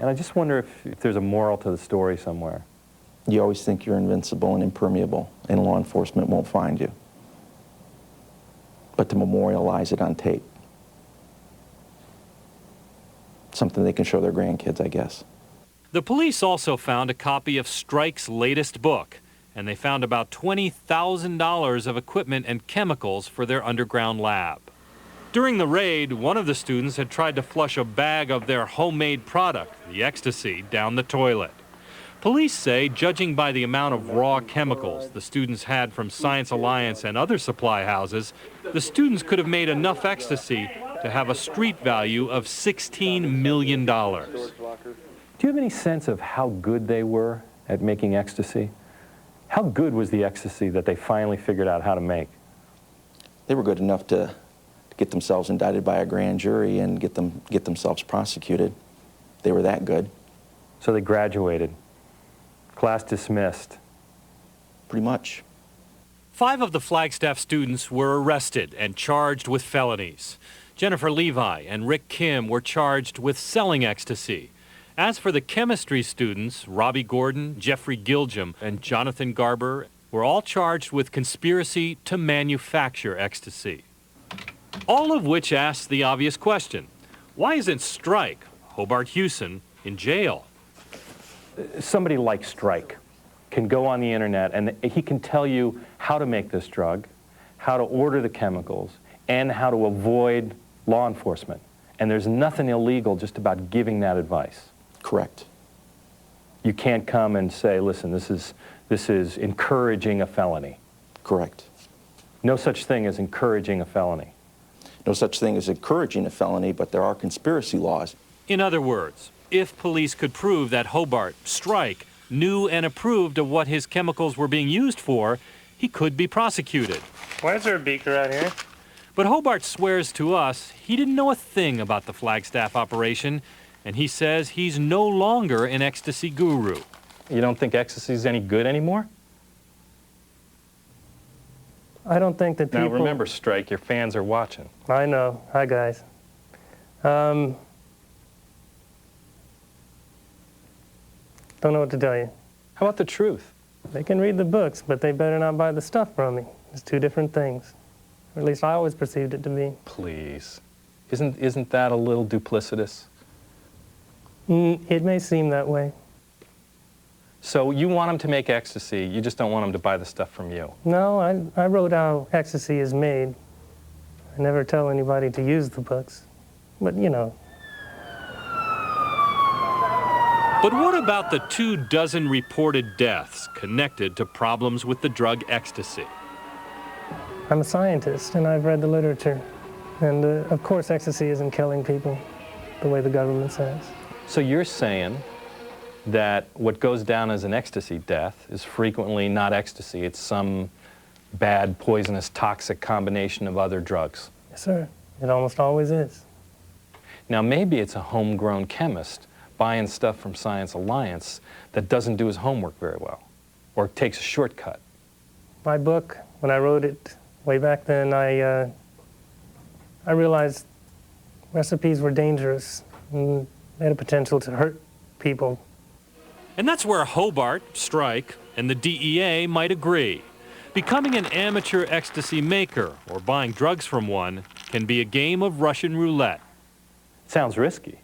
And I just wonder if there's a moral to the story somewhere. You always think you're invincible and impermeable, and law enforcement won't find you. But to memorialize it on tape, something they can show their grandkids, I guess. The police also found a copy of Strike's latest book, and they found about $20,000 of equipment and chemicals for their underground lab. During the raid, one of the students had tried to flush a bag of their homemade product, the ecstasy, down the toilet. Police say, judging by the amount of raw chemicals the students had from Science Alliance and other supply houses, the students could have made enough ecstasy to have a street value of $16 million. Do you have any sense of how good they were at making ecstasy? How good was the ecstasy that they finally figured out how to make? They were good enough to get themselves indicted by a grand jury and get themselves prosecuted. They were that good. So they graduated. Class dismissed. Pretty much. 5 of the Flagstaff students were arrested and charged with felonies. Jennifer Levi and Rick Kim were charged with selling ecstasy. As for the chemistry students, Robbie Gordon, Jeffrey Gilgum, and Jonathan Garber were all charged with conspiracy to manufacture ecstasy. All of which asks the obvious question: why isn't Strike, Hobart Hewson, in jail? Somebody like Strike can go on the internet and he can tell you how to make this drug, how to order the chemicals, and how to avoid law enforcement. And there's nothing illegal just about giving that advice. Correct. You can't come and say, listen, this is encouraging a felony. Correct. No such thing as encouraging a felony. No such thing as encouraging a felony, but there are conspiracy laws. In other words, if police could prove that Hobart, Strike, knew and approved of what his chemicals were being used for, he could be prosecuted. Why is there a beaker out here? But Hobart swears to us he didn't know a thing about the Flagstaff operation, and he says he's no longer an ecstasy guru. You don't think ecstasy's any good anymore? I don't think that people... Now remember, Strike, your fans are watching. I know. Hi, guys. Don't know what to tell you. How about the truth? They can read the books, but they better not buy the stuff from me. It's 2 different things. Or at least I always perceived it to be. Please. Isn't that a little duplicitous? It may seem that way. So you want them to make ecstasy, you just don't want them to buy the stuff from you. No, I wrote how ecstasy is made. I never tell anybody to use the books. But, you know. But what about the 24 reported deaths connected to problems with the drug ecstasy? I'm a scientist, and I've read the literature. And, of course, ecstasy isn't killing people the way the government says. So you're saying that what goes down as an ecstasy death is frequently not ecstasy, it's some bad, poisonous, toxic combination of other drugs. Yes, sir. It almost always is. Now, maybe it's a homegrown chemist buying stuff from Science Alliance that doesn't do his homework very well, or takes a shortcut. My book, when I wrote it way back then, I realized recipes were dangerous and they had a potential to hurt people. And that's where Hobart, Strike, and the DEA might agree. Becoming an amateur ecstasy maker or buying drugs from one can be a game of Russian roulette. Sounds risky.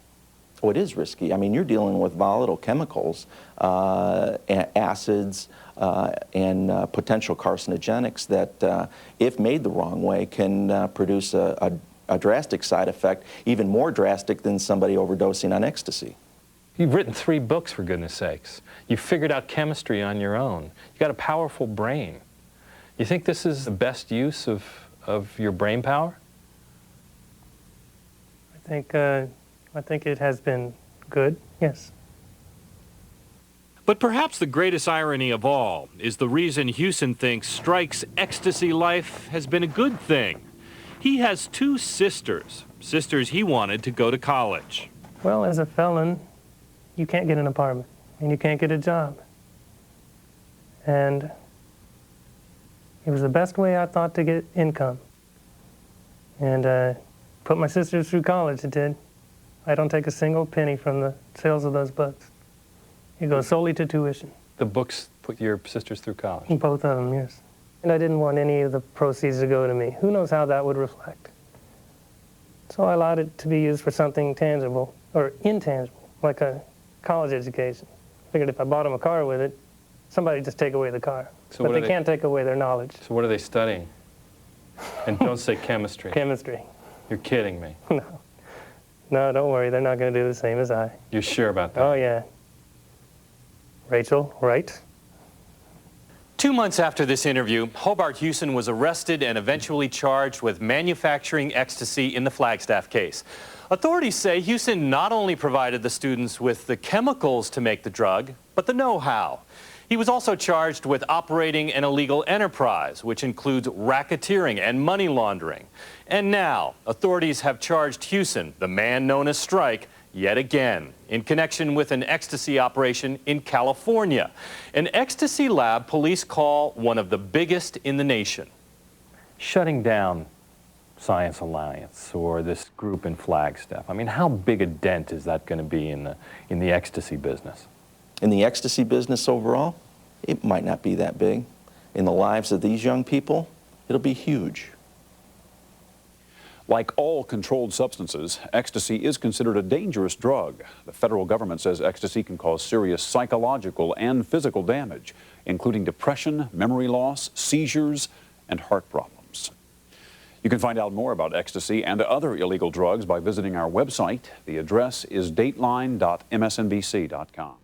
Oh, it is risky. I mean, you're dealing with volatile chemicals, acids, and potential carcinogenics that, if made the wrong way, can produce a drastic side effect, even more drastic than somebody overdosing on ecstasy. You've written 3 books, for goodness sakes. You've figured out chemistry on your own. You've got a powerful brain. You think this is the best use of your brain power? I think it has been good, yes. But perhaps the greatest irony of all is the reason Hewson thinks Strike's ecstasy life has been a good thing. He has 2 sisters he wanted to go to college. Well, as a felon, you can't get an apartment, and you can't get a job. And it was the best way I thought to get income. And put my sisters through college, it did. I don't take a single penny from the sales of those books. It goes solely to tuition. The books put your sisters through college. Both of them, yes. And I didn't want any of the proceeds to go to me. Who knows how that would reflect? So I allowed it to be used for something tangible, or intangible, like a college education. Figured if I bought them a car with it, somebody would just take away the car. So but they can't take away their knowledge. So what are they studying? And don't say chemistry. Chemistry. You're kidding me. No. No, don't worry. They're not going to do the same as I. You're sure about that? Oh, yeah. Rachel, right? 2 months after this interview, Hobart Hewson was arrested and eventually charged with manufacturing ecstasy in the Flagstaff case. Authorities say Hewson not only provided the students with the chemicals to make the drug, but the know-how. He was also charged with operating an illegal enterprise, which includes racketeering and money laundering. And now, authorities have charged Hewson, the man known as Strike, yet again, in connection with an ecstasy operation in California. An ecstasy lab police call one of the biggest in the nation. Shutting down Science Alliance or this group in Flagstaff, I mean, how big a dent is that going to be in the ecstasy business? In the ecstasy business overall, it might not be that big. In the lives of these young people, it'll be huge. Like all controlled substances, ecstasy is considered a dangerous drug. The federal government says ecstasy can cause serious psychological and physical damage, including depression, memory loss, seizures, and heart problems. You can find out more about ecstasy and other illegal drugs by visiting our website. The address is dateline.msnbc.com.